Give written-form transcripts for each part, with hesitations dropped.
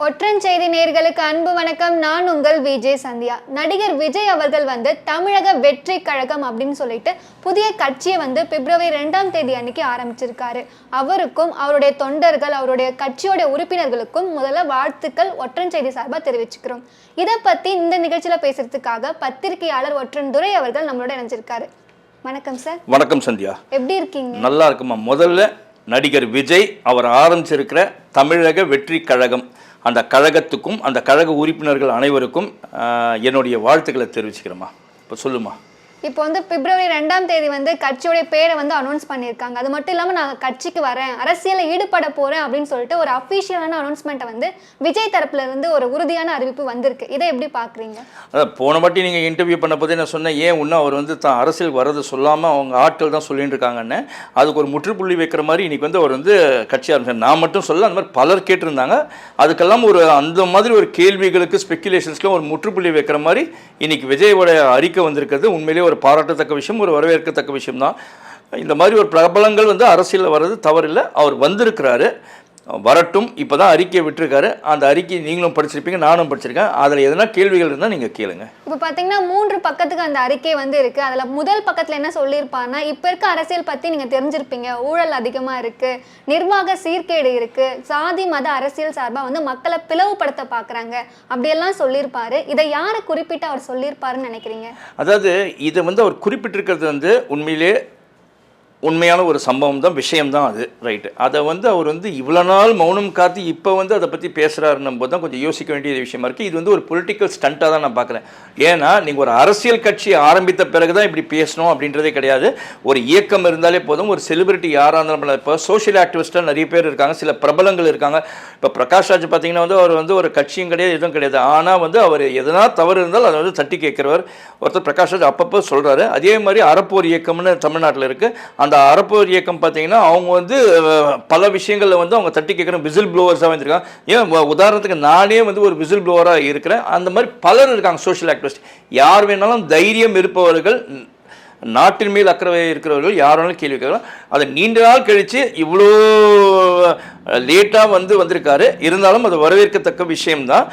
ஒற்றன் செய்தி நேயர்களுக்கு அன்பு வணக்கம். நான் உங்கள் விஜய் சந்தியா. நடிகர் விஜய் அவர்கள் தமிழக வெற்றி கழகம் அப்படின்னு சொல்லிட்டு புதிய கட்சியை பிப்ரவரி 2ஆம் தேதி அன்னைக்கு ஆரம்பிச்சிருக்காரு. அவருக்கும் அவருடைய தொண்டர்கள் அவருடைய கட்சியோட உறுப்பினர்களுக்கும் முதல்ல வாழ்த்துக்கள் ஒற்றன் செய்தி சார்பாக தெரிவிச்சுக்கிறோம். இதை பத்தி இந்த நிகழ்ச்சியில பேசுறதுக்காக பத்திரிகையாளர் ஒற்றன் துரை அவர்கள் நம்மளோட இணைஞ்சிருக்காரு. வணக்கம் சார். வணக்கம் சந்தியா. எப்படி இருக்கீங்க? நல்லா இருக்குமா. முதல்ல நடிகர் விஜய் அவர் ஆரம்பிச்சிருக்கிற தமிழக வெற்றி கழகம், அந்த கழகத்துக்கும் அந்த கழக உறுப்பினர்கள் அனைவருக்கும் என்னுடைய வாழ்த்துக்களை தெரிவிச்சுக்கிறேம்மா. இப்போ சொல்லுமா. இப்போ பிப்ரவரி 2ஆம் தேதி கட்சியோடைய பேரை அனௌன்ஸ் பண்ணியிருக்காங்க. அது மட்டும் இல்லாமல் நான் கட்சிக்கு வரேன், அரசியலில் ஈடுபட போகிறேன் அப்படின்னு சொல்லிட்டு ஒரு அஃபிஷியலான அனௌன்ஸ்மெண்ட்டை விஜய் தரப்புல இருந்து ஒரு உறுதியான அறிவிப்பு வந்திருக்கு. இதை எப்படி பார்க்குறீங்க? அதான் போன வாட்டி நீங்கள் இன்டர்வியூ பண்ண போதே நான் சொன்னேன், ஏன் இன்னும் அவர் தான் அரசியல் வரதை சொல்லாமல் அவங்க ஆட்கள் தான் சொல்லிட்டு இருக்காங்கன்னு. அதுக்கு ஒரு முற்றுப்புள்ளி வைக்கிற மாதிரி இன்றைக்கி அவர் கட்சி ஆரம்பிச்சார். நான் மட்டும் சொல்ல, அந்த மாதிரி பலர் கேட்டிருந்தாங்க. அதுக்கெல்லாம் ஒரு அந்த மாதிரி ஒரு கேள்விகளுக்கு ஸ்பெக்குலேஷன்ஸ்க்கு ஒரு முற்றுப்புள்ளி வைக்கிற மாதிரி இன்றைக்கி விஜயோட அறிக்கை வந்திருக்கிறது உண்மையிலேயே ஒரு பாராட்டத்தக்க விஷயம், ஒரு வரவேற்கத்தக்க விஷயம் தான். இந்த மாதிரி ஒரு பிரபலங்கள் அரசியலில் வர்றது தவறில்லை. அவர் வந்திருக்கிறாரு, வரட்டும். இப்போ தான் அறிக்கையை விட்டுருக்காரு. அந்த அறிக்கையை நீங்களும் படிச்சிருப்பீங்க, நானும் படிச்சிருக்கேன். அதில் எதனா கேள்விகள் இருந்தால் நீங்கள் கேளுங்க. இப்போ பார்த்தீங்கன்னா 3 பக்கத்துக்கு அந்த அறிக்கை இருக்குது. அதில் முதல் பக்கத்தில் என்ன சொல்லியிருப்பாருன்னா, இப்போ இருக்க அரசியல் பற்றி நீங்கள் தெரிஞ்சிருப்பீங்க. ஊழல் அதிகமாக இருக்குது, நிர்வாக சீர்கேடு இருக்குது, சாதி மத அரசியல் சார்பாக மக்களை பிளவுபடுத்த பார்க்குறாங்க, அப்படியெல்லாம் சொல்லியிருப்பாரு. இதை யாரை குறிப்பிட்டு அவர் சொல்லியிருப்பாருன்னு நினைக்கிறீங்க? அதாவது இதை அவர் குறிப்பிட்டிருக்கிறது உண்மையிலே உண்மையான ஒரு சம்பவம் தான், விஷயம்தான் அது. ரைட்டு. அதை அவர் இவ்வளோ நாள் மௌனம் காத்து இப்போ அதை பற்றி பேசுகிறாருன்னும் போது தான் கொஞ்சம் யோசிக்க வேண்டிய விஷயமா இருக்குது. இது ஒரு பொலிட்டிக்கல் ஸ்டண்ட்டாக தான் நான் பார்க்குறேன். ஏன்னா நீங்கள் ஒரு அரசியல் கட்சி ஆரம்பித்த பிறகு தான் இப்படி பேசணும் அப்படின்றதே கிடையாது. ஒரு இயக்கம் இருந்தாலே போதும். ஒரு செலிபிரிட்டி யாராக இருந்தாலும், இப்போ சோஷியல் ஆக்டிவிஸ்ட்டாக நிறைய பேர் இருக்காங்க, சில பிரபலங்கள் இருக்காங்க. இப்போ பிரகாஷ் ராஜ் பார்த்தீங்கன்னா அவர் ஒரு கட்சியும் கிடையாது, எதுவும் கிடையாது. ஆனால் அவர் எதனா தவறு இருந்தால் அதை தட்டி கேட்குறவர் ஒருத்தர் பிரகாஷ் ராஜ் அப்பப்போ சொல்கிறாரு. அதே மாதிரி அறப்போர் இயக்கம்னு தமிழ்நாட்டில் இருக்குது. அந்த அறப்போர் இயக்கம் பார்த்தீங்கன்னா அவங்க பல விஷயங்களில் அவங்க தட்டி கேட்குற விசில் ப்ளோவர்ஸாக வந்துருக்காங்க. ஏன் உதாரணத்துக்கு நானே ஒரு விசில் ப்ளோவராக இருக்கிறேன். அந்த மாதிரி பலர் இருக்காங்க சோஷியல் ஆக்டிவிஸ்ட். யார் வேணாலும் தைரியம் இருப்பவர்கள், நாட்டின் மேல் அக்கறை இருக்கிறவர்கள் யார் வேணாலும் கேள்வி கேட்கலாம். அதை நீண்ட நாள் கழித்து இவ்வளோ லேட்டாக வந்திருக்காரு. இருந்தாலும் அது வரவேற்கத்தக்க விஷயம்தான்.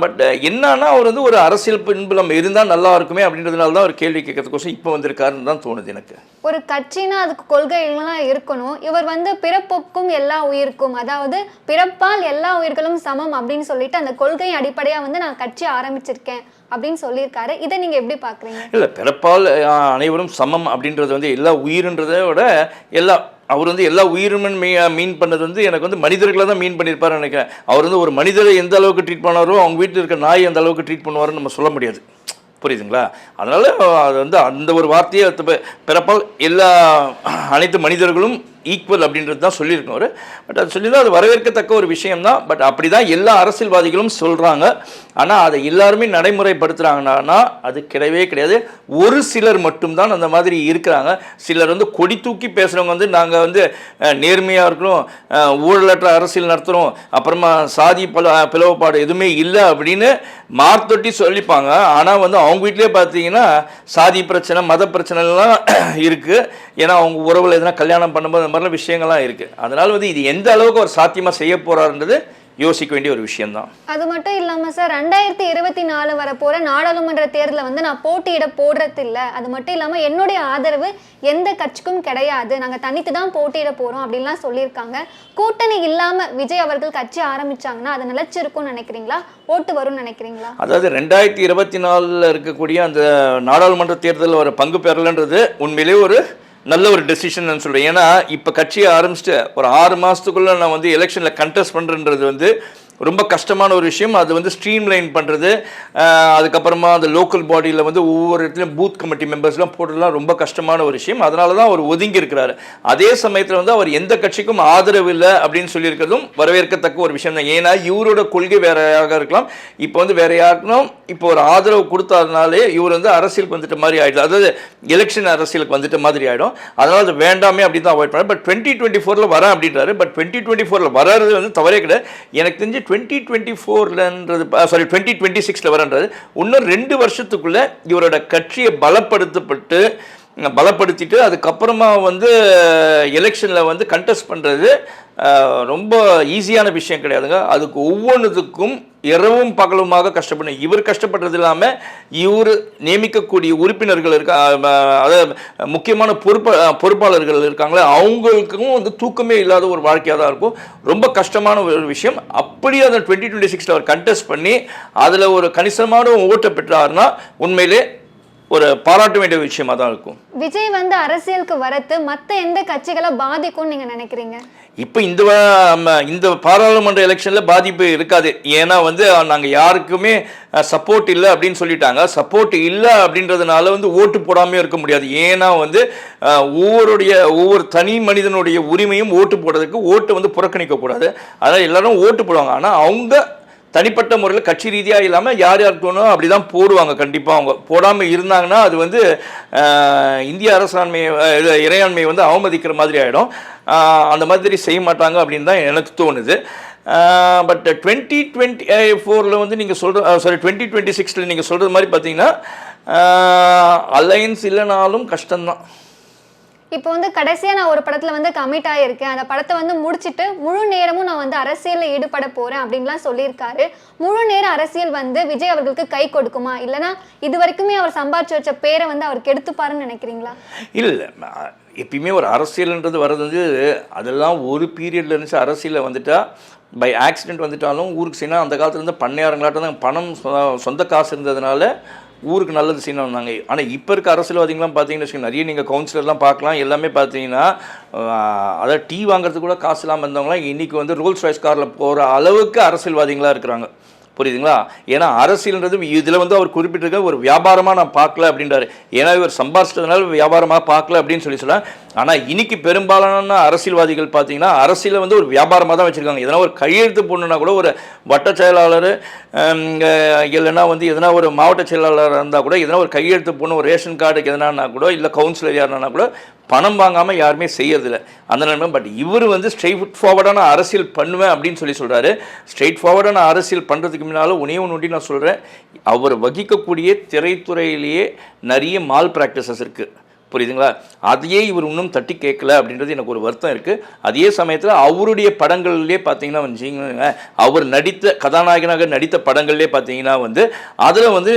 பட் என்னன்னா அவர் ஒரு அரசியல் பின்புலம் இருந்தால் நல்லா இருக்குமே அப்படின்றதுனால தான் அவர் கேள்வி கேட்கறதுக்கோசம் இப்போ வந்திருக்காருன்னு தான் தோணுது எனக்கு. ஒரு கட்சினா அதுக்கு கொள்கைகள்லாம் இருக்கணும். இவர் பிறப்புக்கும் எல்லா உயிருக்கும், அதாவது பிறப்பால் எல்லா உயிர்களும் சமம் அப்படின்னு சொல்லிட்டு அந்த கொள்கை அடிப்படையாக நான் கட்சி ஆரம்பிச்சிருக்கேன் அப்படின்னு சொல்லியிருக்காரு. இதை நீங்கள் எப்படி பார்க்குறீங்க? இல்லை, பிறப்பால் அனைவரும் சமம் அப்படின்றது எல்லா உயிருன்றதை விட அவர் எல்லா உயிரும் மீன் பண்ணது எனக்கு மனிதர்களை தான் மீன் பண்ணியிருப்பாருன்னு நினைக்கிறேன். அவர் ஒரு மனிதரை எந்த அளவுக்கு ட்ரீட் பண்ணாரோ அவங்க வீட்டில் இருக்க நாய் எந்த அளவுக்கு ட்ரீட் பண்ணுவாருன்னு நம்ம சொல்ல முடியாது. புரியுதுங்களா? அதனால் அது அந்த ஒரு வார்த்தையை பிறப்பால் அனைத்து மனிதர்களும் ஈக்குவல் அப்படின்றது தான் சொல்லியிருக்கோம் அவர். பட் அது சொல்லி தான் அது வரவேற்கத்தக்க ஒரு விஷயம்தான். பட் அப்படி தான் எல்லா அரசியல்வாதிகளும் சொல்கிறாங்க. ஆனால் அதை எல்லாருமே நடைமுறைப்படுத்துகிறாங்கன்னா அது கிடையவே கிடையாது. ஒரு சிலர் மட்டும்தான் அந்த மாதிரி இருக்கிறாங்க. சிலர் கொடி தூக்கி பேசுகிறவங்க நாங்கள் நேர்மையாக இருக்கிறோம், ஊழலற்ற அரசியல் நடத்துகிறோம், அப்புறமா சாதி பிளவுப்பாடு எதுவுமே இல்லை அப்படின்னு மார்த்தொட்டி சொல்லிப்பாங்க. ஆனால் அவங்க வீட்டிலே பார்த்தீங்கன்னா சாதி பிரச்சனை, மத பிரச்சனைலாம் இருக்குது. ஏன்னா அவங்க உறவில் எதுனா கல்யாணம் பண்ணும்போது அந்த மாதிரிலாம் விஷயங்கள்லாம் இருக்குது. அதனால் இது எந்த அளவுக்கு அவர் சாத்தியமாக செய்ய போகிறாருன்றது யோசிக்க வேண்டிய ஒரு விஷயம்தான். அது மட்டும் இல்லாமல் சார், 2024 வரப்போகிற நாடாளுமன்ற தேர்தலில் நான் போட்டியிட போடுறது இல்லை. அது மட்டும் இல்லாமல் என்னுடைய ஆதரவு எந்த கட்சிக்கும் கிடையாது, நாங்கள் தனித்து தான் போட்டியிட போகிறோம் அப்படின்லாம் சொல்லியிருக்காங்க. கூட்டணி இல்லாமல் விஜய் அவர்கள் கட்சி ஆரம்பித்தாங்கன்னா அது நிலைச்சிருக்கும்னு நினைக்கிறீங்களா? ஓட்டு வரும்னு நினைக்கிறீங்களா? அதாவது 2024 இருக்கக்கூடிய அந்த நாடாளுமன்ற தேர்தலில் வர பங்கு பெறலைன்றது உண்மையிலே ஒரு நல்ல ஒரு டெசிஷன் சொல்கிறேன். ஏன்னா இப்போ கட்சியை ஆரம்பிச்சுட்டு ஒரு 6 மாதத்துக்குள்ளே நான் எலெக்ஷனில் கண்டெஸ்ட் பண்ணுறன்றது ரொம்ப கஷ்டமான ஒரு விஷயம். அது ஸ்ட்ரீம்லைன் பண்ணுறது, அதுக்கப்புறமா அந்த லோக்கல் பாடியில் ஒவ்வொரு இடத்துலையும் பூத் கமிட்டி மெம்பர்ஸ்லாம் போடுறதுலாம் ரொம்ப கஷ்டமான ஒரு விஷயம். அதனால தான் அவர் ஒதுங்கி இருக்கிறாரு. அதே சமயத்தில் அவர் எந்த கட்சிக்கும் ஆதரவு இல்லை அப்படின்னு சொல்லியிருக்கிறதும் வரவேற்கத்தக்க ஒரு விஷயம் தான். ஏன்னா இவரோட கொள்கை வேறையாக இருக்கலாம். இப்போ வேற யாருக்கும் இப்போ ஒரு ஆதரவு கொடுத்ததுனாலே இவர் அரசியலுக்கு வந்துட்ட மாதிரி ஆகிடும். அதாவது எலெக்ஷன் அரசியலுக்கு வந்துட்ட மாதிரி ஆகிடும். அதனால் அது வேண்டாமே அப்படின்னு தான் அவாய்ட் பண்ணார். பட் 2024 வரேன் அப்படின்றாரு. பட் 2024 வர்றது தவறே கிடையாது. எனக்கு தெரிஞ்சு 2026 வரன்றது இன்னும் 2 வருஷத்துக்குள்ள இவரோட கட்சியை பலப்படுத்தப்பட்டு பலப்படுத்திட்டு அதுக்கப்புறமா வந்து எலெக்ஷனில் வந்து கண்டெஸ்ட் பண்ணுறது ரொம்ப ஈஸியான விஷயம் கிடையாதுங்க. அதுக்கு ஒவ்வொன்றுத்துக்கும் இரவும் பகலுமாக கஷ்டப்படணும். இவர் கஷ்டப்படுறது இல்லாமல் இவர் நியமிக்கக்கூடிய உறுப்பினர்கள் அதாவது முக்கியமான பொறுப்பாளர்கள் இருக்காங்களே அவங்களுக்கும் வந்து தூக்கமே இல்லாத ஒரு வாழ்க்கையாக தான் இருக்கும். ரொம்ப கஷ்டமான ஒரு விஷயம். அப்படியே அந்த 2026 அவர் கண்டெஸ்ட் பண்ணி அதில் ஒரு கணிசமான ஓட்டை பெற்றாருன்னா உண்மையிலே ஒரு பாராட்ட வேண்டிய விஷயமா தான் இருக்கும். விஜய் வந்து அரசியலுக்கு வரது மற்ற எந்த கட்சிகளை பாதிக்கும்னு நீங்க நினைக்கிறீங்க? இப்போ இந்த பாராளுமன்ற எலெக்ஷனில் பாதிப்பு இருக்காது. ஏன்னா வந்து நாங்கள் யாருக்குமே சப்போர்ட் இல்லை அப்படின்னு சொல்லிட்டாங்க. சப்போர்ட் இல்லை அப்படின்றதுனால வந்து ஓட்டு போடாமல் இருக்க முடியாது. ஏன்னா வந்து ஒவ்வொரு தனி மனிதனுடைய உரிமையும் ஓட்டு போடுறதுக்கு ஓட்டு வந்து புறக்கணிக்கக்கூடாது. அதனால் எல்லாரும் ஓட்டு போடுவாங்க. ஆனால் அவங்க தனிப்பட்ட முறையில் கட்சி ரீதியாக இல்லாமல் யார் தோணும் அப்படி தான் போடுவாங்க. கண்டிப்பாக அவங்க போடாமல் இருந்தாங்கன்னா அது வந்து இந்திய இறையாண்மையை வந்து அவமதிக்கிற மாதிரி ஆகிடும். அந்த மாதிரி செய்ய மாட்டாங்க அப்படின்னு தான் எனக்கு தோணுது. பட் 2024 வந்து நீங்கள் 2026 நீங்கள் சொல்கிறது மாதிரி பார்த்தீங்கன்னா அலையன்ஸ் இல்லைனாலும் கஷ்டம்தான். இப்போ வந்து கடைசியாக நான் ஒரு படத்தில் வந்து கமிட் ஆகியிருக்கேன். அந்த படத்தை வந்து முடிச்சுட்டு முழு நேரமும் நான் வந்து அரசியலில் ஈடுபட போகிறேன் அப்படின்லாம் சொல்லியிருக்காரு. முழு நேர அரசியல் வந்து விஜய் அவர்களுக்கு கை கொடுக்குமா, இல்லைனா இது வரைக்குமே அவர் சம்பாதிச்சு வச்ச பேரை வந்து அவர் கெடுத்துப்பாருன்னு நினைக்கிறீங்களா? இல்லை, எப்பயுமே ஒரு அரசியல்ன்றது வர்றது வந்து அதெல்லாம் ஒரு பீரியடில் இருந்துச்சு. அரசியலில் வந்துட்டா பை ஆக்சிடென்ட் வந்துட்டாலும் ஊருக்கு செய்யணும். அந்த காலத்துலேருந்து பண்ணையாரங்களாட்டம் தான் பணம் சொந்த காசு இருந்ததுனால ஊருக்கு நல்லது செய்யணும் வந்தாங்க. ஆனால் இப்போ இருக்க அரசியல்வாதிகள்லாம் பார்த்தீங்கன்னு வச்சுக்கோங்க, நிறைய நீங்கள் கவுன்சிலர்லாம் பார்க்கலாம். எல்லாமே பார்த்தீங்கன்னா அதாவது டீ வாங்குறதுக்கு கூட காசு இல்லாமல் இருந்தவங்களாம் இன்றைக்கி வந்து ரோல்ஸ் ராய்ஸ் காரில் போகிற அளவுக்கு அரசியல்வாதிகளாக இருக்கிறாங்க. புரியுதுங்களா? ஏன்னா அரசியல்ன்றது இதில் வந்து அவர் குறிப்பிட்டிருக்க ஒரு வியாபாரமாக நான் பார்க்கல அப்படின்றாரு. ஏன்னா இவர் சம்பாதிச்சதுனால வியாபாரமாக பார்க்கல அப்படின்னு சொல்லலாம். ஆனால் இன்னைக்கு பெரும்பாலான அரசியல்வாதிகள் பார்த்தீங்கன்னா அரசியலை வந்து ஒரு வியாபாரமாக தான் வச்சுருக்காங்க. எதனா ஒரு கையெழுத்து போடணுன்னா கூட ஒரு வட்ட செயலாளர் இல்லைன்னா வந்து எதனா ஒரு மாவட்ட செயலாளர் இருந்தால் கூட எதனா ஒரு கையெழுத்து போடணும், ஒரு ரேஷன் கார்டுக்கு எதனா கூட இல்லை கவுன்சிலர் யாருன்னா கூட பணம் வாங்காமல் யாருமே செய்யறதில்லை அந்த நிலைமை. பட் இவர் வந்து ஸ்ட்ரெயிட் ஃபார்வர்டான அரசியல் பண்ணுவேன் அப்படின்னு சொல்கிறாரு. ஸ்ட்ரெயிட் ஃபார்வர்டான அரசியல் பண்ணுறதுக்கு முன்னால் ஒன்றி நான் சொல்கிறேன், அவர் வகிக்கக்கூடிய திரைத்துறையிலேயே நிறைய மால் ப்ராக்டிசஸ் இருக்குது. புரியுதுங்களா? அதையே இவர் இன்னும் தட்டி கேட்கல அப்படின்றது எனக்கு ஒரு வருத்தம் இருக்குது. அதே சமயத்தில் அவருடைய படங்கள்லேயே பார்த்தீங்கன்னா வச்சுங்க, அவர் கதாநாயகனாக நடித்த படங்கள்லேயே பார்த்தீங்கன்னா வந்து அதில் வந்து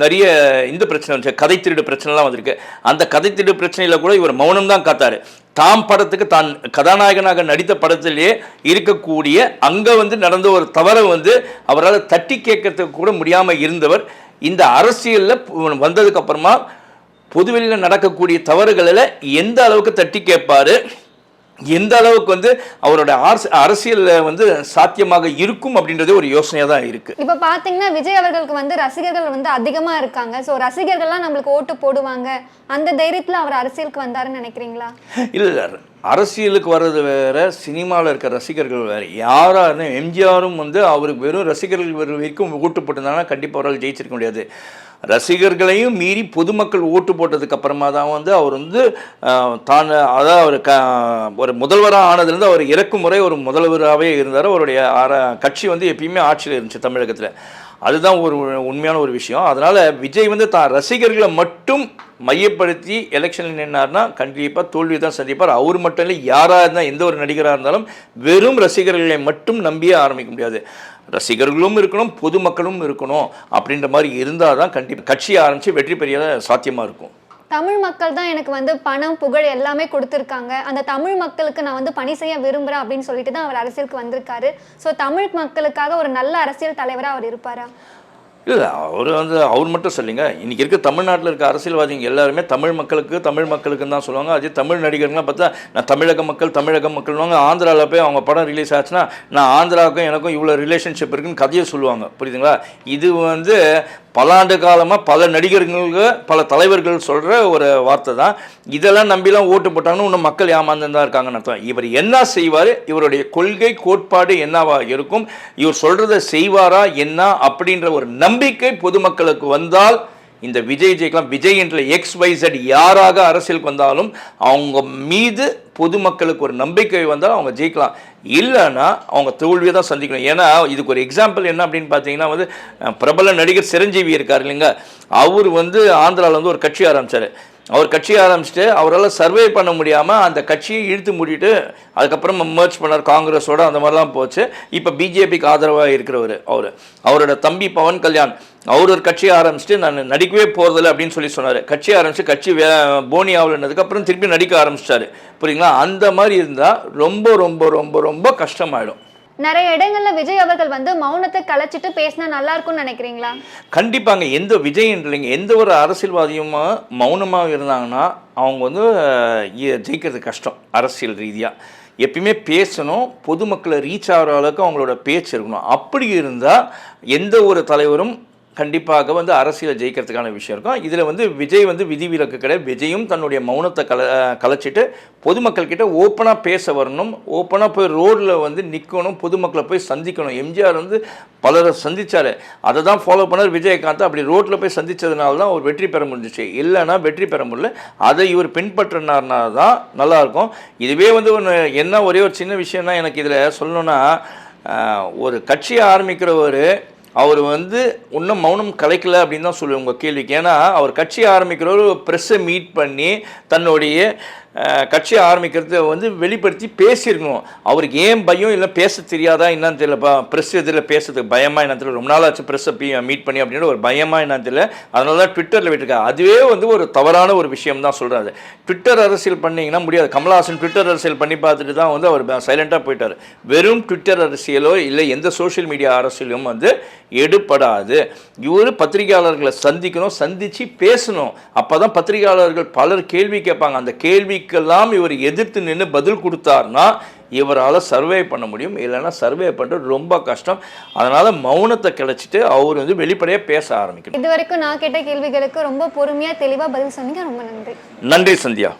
நிறைய இந்த பிரச்சனை வந்துச்சு, கதை திருடு பிரச்சனைலாம் வந்திருக்கு. அந்த கதை திருடு பிரச்சனையில் கூட இவர் மௌனம் தான் காத்தார். தாம் படத்துக்கு தான் கதாநாயகனாக நடித்த படத்திலேயே இருக்கக்கூடிய அங்கே வந்து நடந்த ஒரு தவறை வந்து அவரால் தட்டி கேட்கறதுக்கு கூட முடியாமல் இருந்தவர் இந்த அரசியலில் வந்ததுக்கு அப்புறமா பொதுவெளியில் நடக்கக்கூடிய தவறுகளில் எந்த அளவுக்கு தட்டி கேட்பார், எந்த அளவுக்கு வந்து அவரோட அரசியலில் வந்து சாத்தியமாக இருக்கும் அப்படின்றது ஒரு யோசனையாக தான் இருக்குது. இப்போ பார்த்தீங்கன்னா விஜய் அவர்களுக்கு வந்து ரசிகர்கள் வந்து அதிகமாக இருக்காங்க. ஸோ ரசிகர்கள்லாம் நம்மளுக்கு ஓட்டு போடுவாங்க, அந்த தைரியத்தில் அவர் அரசியலுக்கு வந்தாருன்னு நினைக்கிறீங்களா? இல்லை, அரசியலுக்கு வர்றது வேற, சினிமாவில் இருக்க ரசிகர்கள் வேறு. யாராக இருந்தால் எம்ஜிஆரும் வந்து அவருக்கு வெறும் ரசிகர்கள் வரைக்கும் ஓட்டு போட்டிருந்தாங்கன்னா கண்டிப்பாக அவரால் ஜெயிச்சிருக்க முடியாது. ரசிகர்களையும் மீறி பொதுமக்கள் ஓட்டு போட்டதுக்கு அப்புறமா தான் வந்து அவர் வந்து அதாவது அவர் ஒரு முதல்வராக ஆனதுலேருந்து அவர் இறக்கும் முறை ஒரு முதல்வராகவே இருந்தார். அவருடைய கட்சி வந்து எப்பயுமே ஆட்சியில் இருந்துச்சு தமிழகத்தில். அதுதான் ஒரு உண்மையான ஒரு விஷயம். அதனால் விஜய் வந்து தான் ரசிகர்களை மட்டும் மையப்படுத்தி எலெக்ஷனில் நின்னார்னா கண்டிப்பாக தோல்வி தான் சந்திப்பார். அவர் மட்டும் இல்லை, யாராக இருந்தால் எந்த ஒரு நடிகராக இருந்தாலும் வெறும் ரசிகர்களை மட்டும் நம்பியே ஆரம்பிக்க முடியாது. ரசிகர்களும் இருக்கணும், பொதுமக்களும் இருக்கணும். அப்படின்ற மாதிரி இருந்தால் தான் கண்டிப்பாக கட்சியை ஆரம்பித்து வெற்றி பெரிய சாத்தியமாக இருக்கும். தமிழ் மக்கள் தான் எனக்கு வந்து பணம் புகழ் எல்லாமே கொடுத்துருக்காங்க, அந்த தமிழ் மக்களுக்கு நான் வந்து பணி செய்ய விரும்புகிறேன் அப்படின்னு சொல்லிட்டு தான் அவர் அரசியலுக்கு வந்திருக்காரு. ஸோ தமிழ் மக்களுக்காக ஒரு நல்ல அரசியல் தலைவராக அவர் இருப்பாரா? இல்லை, அவர் மட்டும் சொல்லிங்க. இன்றைக்கி இருக்க தமிழ்நாட்டில் இருக்க அரசியல்வாதிங்க எல்லாருமே தமிழ் மக்களுக்குன்னு தான் சொல்லுவாங்க. அதே தமிழ் நடிகர்கள்லாம் பார்த்தா நான் தமிழக மக்கள்வாங்க. ஆந்திராவில் போய் அவங்க படம் ரிலீஸ் ஆச்சுன்னா நான் ஆந்திராவுக்கும் எனக்கும் இவ்வளோ ரிலேஷன்ஷிப் இருக்குன்னு கதையை சொல்லுவாங்க. புரியுதுங்களா? இது வந்து பல ஆண்டு காலமாக பல நடிகர்களுக்கு பல தலைவர்கள் சொல்கிற ஒரு வார்த்தை தான். இதெல்லாம் நம்பிலாம் ஓட்டு போட்டாங்கன்னு இன்னும் மக்கள் ஏமாந்துன்னு தான் இருக்காங்கன்னு அர்த்தம். இவர் என்ன செய்வார், இவருடைய கொள்கை கோட்பாடு என்னவா இருக்கும், இவர் சொல்கிறத செய்வாரா என்ன அப்படின்ற ஒரு நம்பிக்கை பொதுமக்களுக்கு வந்தால் இந்த விஜய் ஜெயிக்கலாம். விஜய் என்ற XYZ யாராக அரசியலுக்கு வந்தாலும் அவங்க மீது பொதுமக்களுக்கு ஒரு நம்பிக்கை வந்தால் அவங்க ஜெயிக்கலாம். இல்லைன்னா அவங்க தோல்வியை தான் சந்திக்கணும். ஏன்னா இதுக்கு ஒரு எக்ஸாம்பிள் என்ன அப்படின்னு பார்த்தீங்கன்னா வந்து பிரபல நடிகர் சிரஞ்சீவி இருக்கார் இல்லைங்க, அவர் வந்து ஆந்திராவில் வந்து ஒரு கட்சி ஆரம்பித்தார். அவர் கட்சியை ஆரம்பிச்சுட்டு அவரால் சர்வே பண்ண முடியாமல் அந்த கட்சியை இழுத்து மூடிட்டு அதுக்கப்புறம் மர்ஜ் பண்ணார் காங்கிரஸோட, அந்த மாதிரிலாம் போச்சு. இப்போ பிஜேபிக்கு ஆதரவாக இருக்கிறவர் அவரோட தம்பி பவன் கல்யாண் அவர் ஒரு கட்சியை ஆரம்பிச்சுட்டு நான் நடிக்கவே போகிறதில்ல அப்படின்னு சொன்னார். கட்சியை ஆரம்பிச்சு கட்சி போனி ஆகலன்னதுக்கப்புறம் திருப்பி நடிக்க ஆரம்பிச்சிட்டாரு. புரியுங்களா? அந்த மாதிரி இருந்தால் ரொம்ப ரொம்ப ரொம்ப ரொம்ப கஷ்டமாயிடும். நிறைய இடங்கள்ல விஜய் அவர்கள் வந்து மௌனத்தை கலைச்சிட்டு பேசினா நல்லா இருக்கும்னு நினைக்கிறீங்களா? கண்டிப்பாங்க. எந்த விஜய்ன்றீங்க எந்த ஒரு அரசியல்வாதியுமா மௌனமாக இருந்தாங்கன்னா அவங்க வந்து ஜெயிக்கிறது கஷ்டம். அரசியல் ரீதியாக எப்பயுமே பேசணும், பொதுமக்களை ரீச் ஆகிற அளவுக்கு அவங்களோட பேச்சு இருக்கணும். அப்படி இருந்தால் எந்த ஒரு தலைவரும் கண்டிப்பாக வந்து அரசியலை ஜெயிக்கிறதுக்கான விஷயம் இருக்கும். இதில் வந்து விஜய் வந்து விதிவிலக்கு கிடையாது. விஜயும் தன்னுடைய மௌனத்தை கலைச்சிட்டு பொதுமக்கள்கிட்ட ஓப்பனாக பேச வரணும், ஓப்பனாக போய் ரோடில் வந்து நிற்கணும், பொதுமக்களை போய் சந்திக்கணும். எம்ஜிஆர் வந்து பலரை சந்தித்தார், அதை தான் ஃபாலோ பண்ணார் விஜயகாந்த். அப்படி ரோட்டில் போய் சந்தித்ததுனால தான் அவர் வெற்றி பெற முடிஞ்சிச்சு. இல்லைன்னா வெற்றி பெற முடியல. அதை இவர் பின்பற்றினார்னா தான் நல்லாயிருக்கும். இதுவே வந்து என்ன ஒரே ஒரு சின்ன விஷயம்னா எனக்கு இதில் சொல்லணுன்னா, ஒரு கட்சியை ஆரம்பிக்கிறவர் அவர் வந்து இன்னும் மௌனம் கலைக்கல அப்படின்னு தான் சொல்லுவேன் உங்கள் கேள்விக்கு. ஏன்னா அவர் கட்சியை ஆரம்பிக்கிறவர் ப்ரெஸ்ஸை மீட் பண்ணி தன்னுடைய கட்சியை ஆரம்பிக்கிறத வந்து வெளிப்படுத்தி பேசியிருக்கணும். அவருக்கு ஏன் பயம் இல்லை, பேச தெரியாதா என்னன்னு தெரியலப்பா, ப்ரெஸ் இதில் பேசுறதுக்கு பயமாக என்னன்னு தெரியல, ரொம்ப நாள் ஆச்சு ப்ரெஸ்ஸை மீட் பண்ணி அப்படின்னு ஒரு பயமாக என்னன்னு தெரியல. அதனால தான் ட்விட்டரில் விட்டுருக்காரு. அதுவே வந்து ஒரு தவறான ஒரு விஷயம் தான் சொல்கிறாரு. ட்விட்டர் அரசியல் பண்ணிங்கன்னா முடியாது. கமல்ஹாசன் ட்விட்டர் அரசியல் பண்ணி பார்த்துட்டு தான் வந்து அவர் சைலண்ட்டாக போயிட்டார். வெறும் ட்விட்டர் அரசியலோ இல்லை எந்த சோஷியல் மீடியா அரசியலும் வந்து எடுப்படாது. இவர் பத்திரிகையாளர்களை சந்திக்கணும், சந்தித்து பேசணும். அப்போ தான் பத்திரிகையாளர்கள் பலர் கேள்வி கேட்பாங்க. அந்த கேள்விக்கெல்லாம் இவர் எதிர்த்து நின்று பதில் கொடுத்தார்னா இவரால் சர்வே பண்ண முடியும். இல்லைன்னா சர்வே பண்ணுறது ரொம்ப கஷ்டம். அதனால் மௌனத்தை கிளச்சிட்டு அவர் வந்து வெளிப்படையாக பேச ஆரம்பிக்கணும். இது வரைக்கும் நான் கேட்ட கேள்விகளுக்கு ரொம்ப பொறுமையாக தெளிவாக பதில் சொன்னீங்க. ரொம்ப நன்றி. நன்றி சந்தியா.